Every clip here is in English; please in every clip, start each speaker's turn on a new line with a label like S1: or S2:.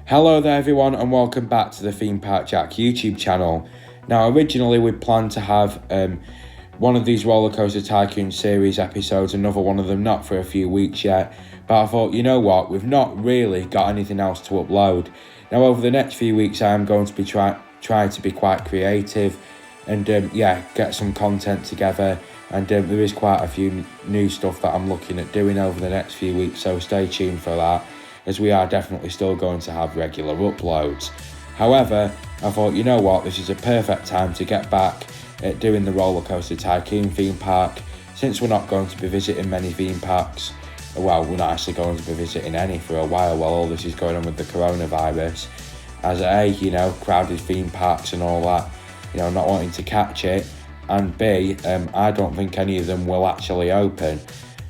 S1: Hello there everyone and welcome back to the Theme Park Jack YouTube channel. Now originally we planned to have one of these Roller Coaster Tycoon series episodes, another one of them not for a few weeks yet, but I thought, you know what, we've not really got anything else to upload. Now over the next few weeks I am going to be trying to be quite creative and get some content together, and there is quite a few new stuff that I'm looking at doing over the next few weeks, so stay tuned for that, as we are definitely still going to have regular uploads. However, I thought, you know what, this is a perfect time to get back at doing the Roller Coaster Tycoon theme park, since we're not going to be visiting many theme parks. Well, we're not actually going to be visiting any for a while all this is going on with the coronavirus, as crowded theme parks and all that, not wanting to catch it, and B, I don't think any of them will actually open.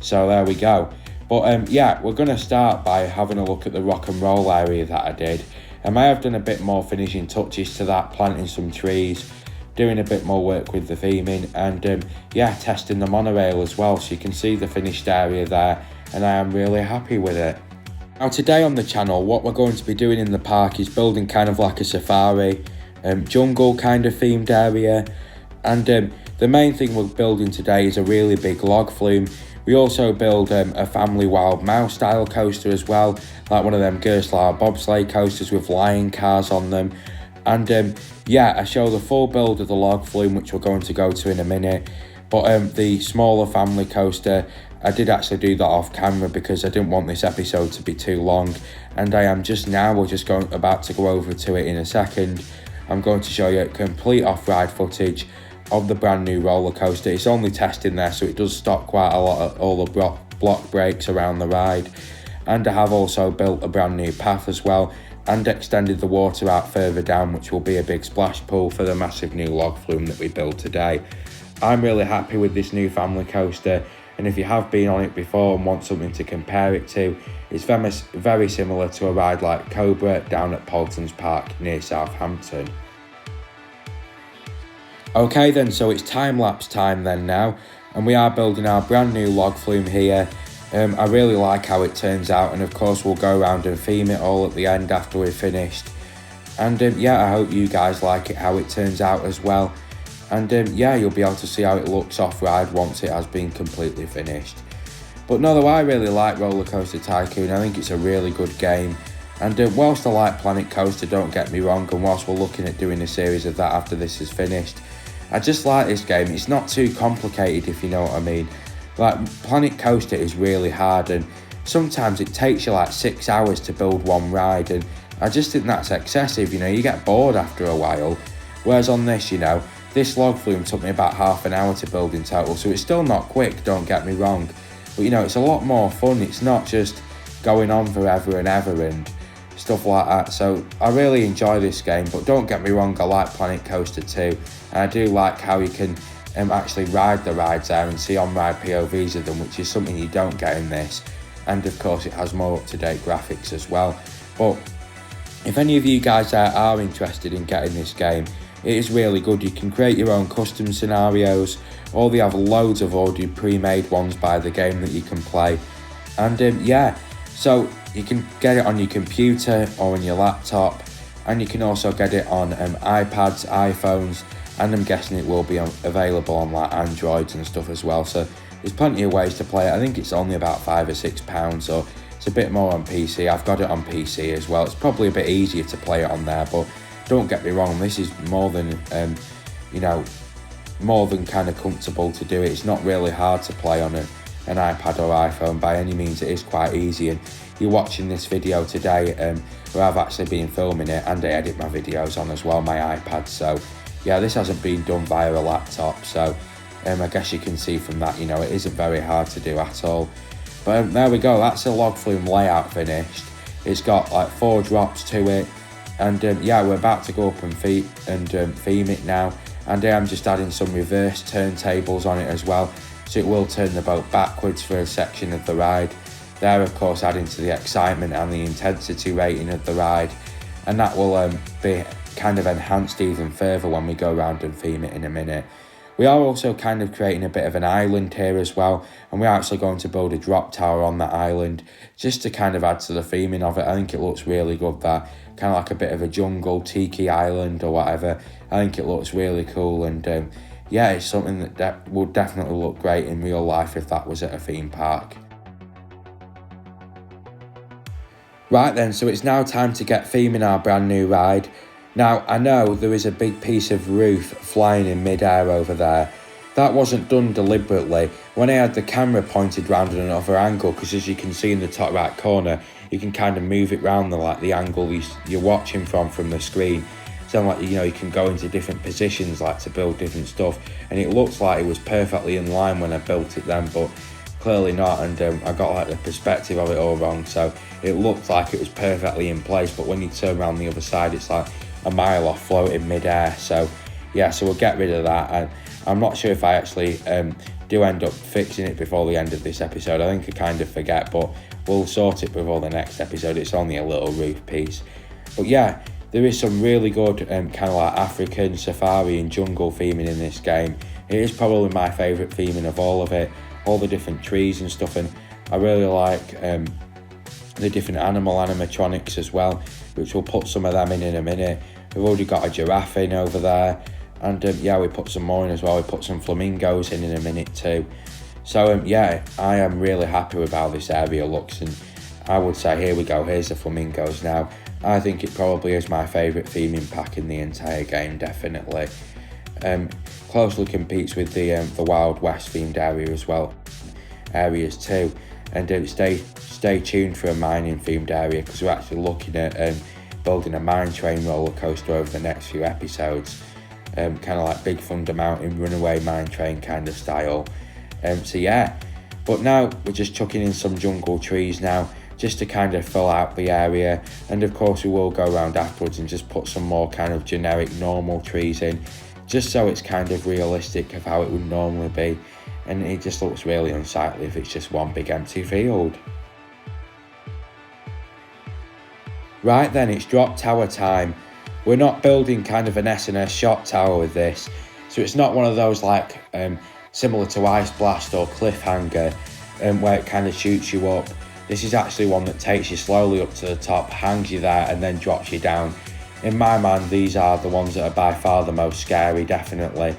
S1: So there we go. But we're going to start by having a look at the rock and roll area that I did. I may have done a bit more finishing touches to that, planting some trees, doing a bit more work with the theming, and testing the monorail as well, so you can see the finished area there, and I am really happy with it. Now today on the channel, what we're going to be doing in the park is building kind of like a safari, jungle kind of themed area, and the main thing we're building today is a really big log flume. We also build a family wild mouse style coaster as well, like one of them Gerstlauer bobsleigh coasters with lion cars on them. And I show the full build of the log flume, which we're going to go to in a minute. But the smaller family coaster, I did actually do that off camera because I didn't want this episode to be too long. And I am just now, about to go over to it in a second. I'm going to show you complete off-ride footage of the brand new roller coaster. It's only testing there, so it does stop quite a lot of all the block breaks around the ride. And I have also built a brand new path as well, and extended the water out further down, which will be a big splash pool for the massive new log flume that we built today. I'm really happy with this new family coaster, and if you have been on it before and want something to compare it to, it's very similar to a ride like Cobra down at Paultons Park near Southampton. Okay then, so it's time-lapse time then now, and we are building our brand new log flume here. I really like how it turns out, and of course we'll go around and theme it all at the end after we're finished. And I hope you guys like it, how it turns out as well. And you'll be able to see how it looks off-ride once it has been completely finished. But no, though, I really like Roller Coaster Tycoon. I think it's a really good game. And whilst I like Planet Coaster, don't get me wrong, and whilst we're looking at doing a series of that after this is finished, I just like this game. It's not too complicated, if you know what I mean. Like, Planet Coaster is really hard, and sometimes it takes you like 6 hours to build one ride, and I just think that's excessive. You get bored after a while. Whereas on this, this log flume took me about half an hour to build in total, so it's still not quick, don't get me wrong. But it's a lot more fun. It's not just going on forever and ever and stuff like that. So I really enjoy this game, but don't get me wrong, I like Planet Coaster too, and I do like how you can actually ride the rides there and see on-ride POVs of them, which is something you don't get in this. And of course it has more up-to-date graphics as well. But if any of you guys there are interested in getting this game, it is really good. You can create your own custom scenarios, or they have loads of already pre-made ones by the game that you can play. And so you can get it on your computer or on your laptop, and you can also get it on iPads, iPhones, and I'm guessing it will be available on like Androids and stuff as well. So there's plenty of ways to play it. I think it's only about £5 or £6, so it's a bit more on PC. I've got it on PC as well. It's probably a bit easier to play it on there, but don't get me wrong, this is more than more than kind of comfortable to do it. It's not really hard to play on an iPad or iPhone by any means. It is quite easy, and you're watching this video today where I've actually been filming it, and I edit my videos on as well, my iPad. So this hasn't been done via a laptop, so I guess you can see from that, it isn't very hard to do at all. But there we go, that's the log flume layout finished. It's got like 4 drops to it, and we're about to go up and theme it now. And I'm just adding some reverse turntables on it as well, so it will turn the boat backwards for a section of the ride. There, of course, adding to the excitement and the intensity rating of the ride, and that will be kind of enhanced even further when we go around and theme it in a minute. We are also kind of creating a bit of an island here as well, and we're actually going to build a drop tower on that island just to kind of add to the theming of it. I think it looks really good, that kind of like a bit of a jungle tiki island or whatever. I think it looks really cool, and yeah, it's something that would definitely look great in real life if that was at a theme park. Right then, so it's now time to get theming our brand new ride. Now, I know there is a big piece of roof flying in mid-air over there. That wasn't done deliberately. When I had the camera pointed round at another angle, because as you can see in the top right corner, you can kind of move it round the angle you're watching from the screen. So like, you know, you can go into different positions like to build different stuff, and it looks like it was perfectly in line when I built it then, but clearly not, and I got like the perspective of it all wrong, so it looked like it was perfectly in place, but when you turn around the other side it's like a mile off floating mid-air. So yeah, so we'll get rid of that, and I'm not sure if I actually do end up fixing it before the end of this episode. I think I kind of forget, but we'll sort it before the next episode. It's only a little roof piece, but yeah, there is some really good kind of like African safari and jungle theming in this game. It is probably my favourite theming of all of it, all the different trees and stuff, and I really like the different animal animatronics as well, which we'll put some of them in a minute. We've already got a giraffe in over there, and yeah, we put some more in as well. We put some flamingos in a minute too. So yeah, I am really happy with how this area looks, and I would say here we go, here's the flamingos now. I think it probably is my favourite theming pack in the entire game, definitely. Closely competes with the Wild West themed areas too, and stay tuned for a mining themed area, because we're actually looking at building a mine train roller coaster over the next few episodes, kind of like Big Thunder Mountain runaway mine train kind of style. So yeah, but now we're just chucking in some jungle trees now, just to kind of fill out the area, and of course we will go around afterwards and just put some more kind of generic normal trees in, just so it's kind of realistic of how it would normally be, and it just looks really unsightly if it's just one big empty field. Right then, it's drop tower time. We're not building kind of an S&S shot tower with this, so it's not one of those like similar to Ice Blast or Cliffhanger where it kind of shoots you up. This is actually one that takes you slowly up to the top, hangs you there, and then drops you down. In my mind, these are the ones that are by far the most scary, definitely.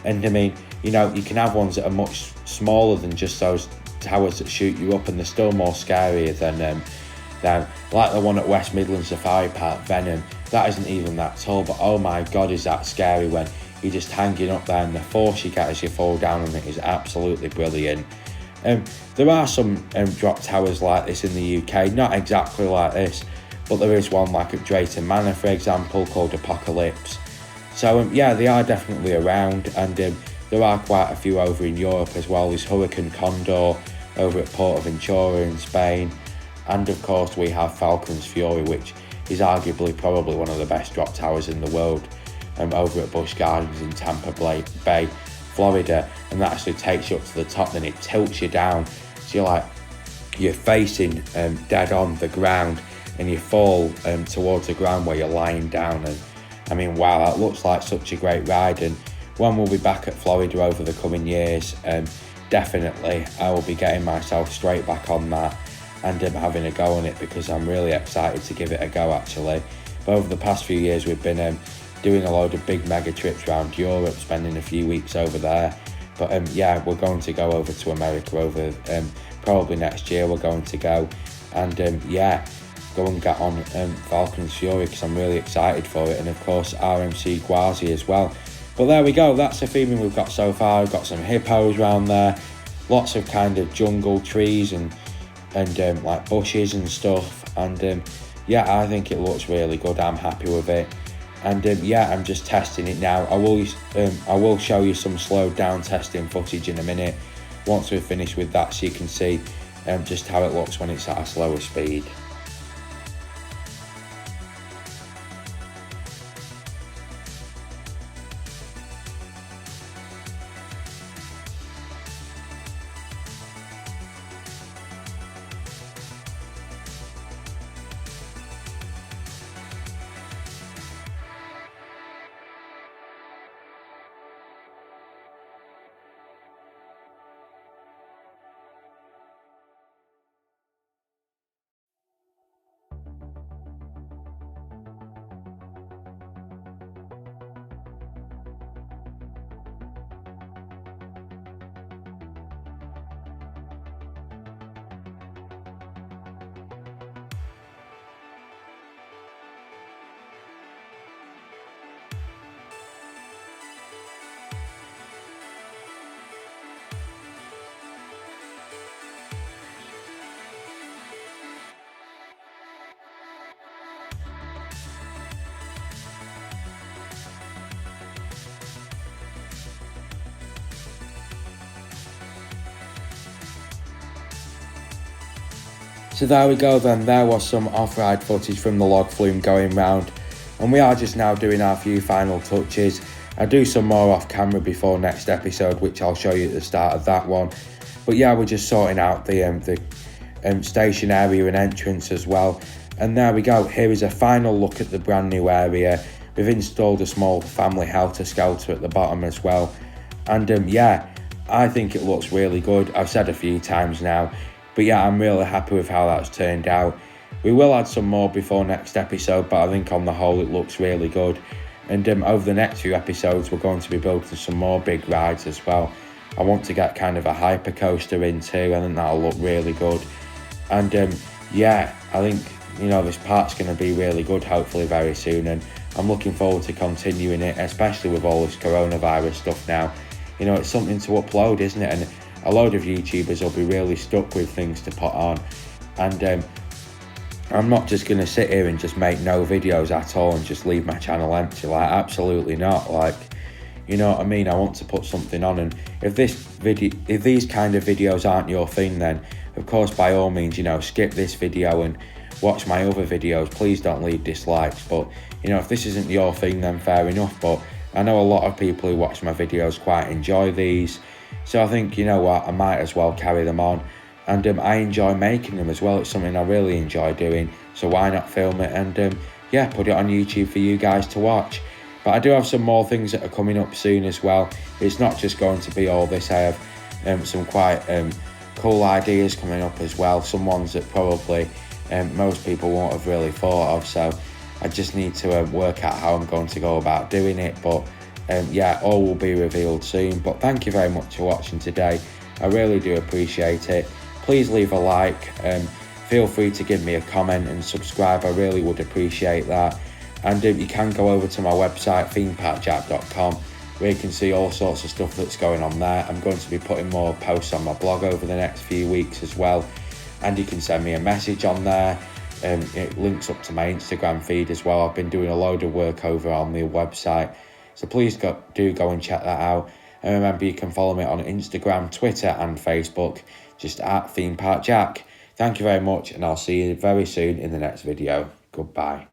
S1: And I mean, you know, you can have ones that are much smaller than just those towers that shoot you up, and they're still more scarier than like the one at West Midlands Safari Park, Venom. That isn't even that tall, but oh my god, is that scary when you're just hanging up there, and the force you get as you fall down on it is absolutely brilliant. There are some drop towers like this in the UK, not exactly like this, but there is one like at Drayton Manor, for example, called Apocalypse. So yeah, they are definitely around, and there are quite a few over in Europe as well. There's Hurricane Condor over at Portaventura in Spain, and of course we have Falcon's Fury, which is arguably probably one of the best drop towers in the world, over at Busch Gardens in Tampa Bay, Florida, and that actually takes you up to the top, then it tilts you down, so you're facing dead on the ground, and you fall towards the ground where you're lying down. And I mean, wow, that looks like such a great ride, and when we'll be back at Florida over the coming years, definitely I will be getting myself straight back on that and having a go on it, because I'm really excited to give it a go actually. But over the past few years we've been doing a load of big mega trips around Europe, spending a few weeks over there. But yeah, we're going to go over to America over probably next year. We're going to go and yeah, go and get on Falcon's Fury, because I'm really excited for it, and of course RMC Gwazi as well. But there we go, that's the theming we've got so far. We've got some hippos around there, lots of kind of jungle trees and like bushes and stuff, and yeah, I think it looks really good. I'm happy with it, and yeah, I'm just testing it now. I will show you some slowed down testing footage in a minute once we're finished with that, so you can see just how it looks when it's at a slower speed. So there we go then, there was some off-ride footage from the log flume going round, and we are just now doing our few final touches. I'll do some more off camera before next episode, which I'll show you at the start of that one. But yeah, we're just sorting out the station area and entrance as well. And there we go, here is a final look at the brand new area. We've installed a small family helter-skelter at the bottom as well. And yeah, I think it looks really good. I've said a few times now, but yeah, I'm really happy with how that's turned out. We will add some more before next episode, but I think on the whole it looks really good. And over the next few episodes, we're going to be building some more big rides as well. I want to get kind of a hyper coaster in too. I think that'll look really good. And yeah, I think, you know, this part's going to be really good, hopefully very soon. And I'm looking forward to continuing it, especially with all this coronavirus stuff now. You know, it's something to upload, isn't it? And a load of YouTubers will be really stuck with things to put on. And I'm not just going to sit here and just make no videos at all and just leave my channel empty. Like, absolutely not. Like, you know what I mean? I want to put something on, and if these kind of videos aren't your thing, then of course by all means, you know, skip this video and watch my other videos. Please don't leave dislikes. But you know, if this isn't your thing, then fair enough. But I know a lot of people who watch my videos quite enjoy these, so I think, you know what, I might as well carry them on. And I enjoy making them as well. It's something I really enjoy doing, so why not film it and yeah, put it on YouTube for you guys to watch. But I do have some more things that are coming up soon as well. It's not just going to be all this. I have some quite cool ideas coming up as well, some ones that probably most people won't have really thought of, so I just need to work out how I'm going to go about doing it. But yeah, all will be revealed soon. But thank you very much for watching today. I really do appreciate it. Please leave a like, feel free to give me a comment and subscribe. I really would appreciate that. And you can go over to my website, themeparkjack.com, where you can see all sorts of stuff that's going on there. I'm going to be putting more posts on my blog over the next few weeks as well, and you can send me a message on there. It links up to my Instagram feed as well. I've been doing a load of work over on the website, so please do go and check that out. And remember, you can follow me on Instagram, Twitter and Facebook, just at Theme Park Jack. Thank you very much, and I'll see you very soon in the next video. Goodbye.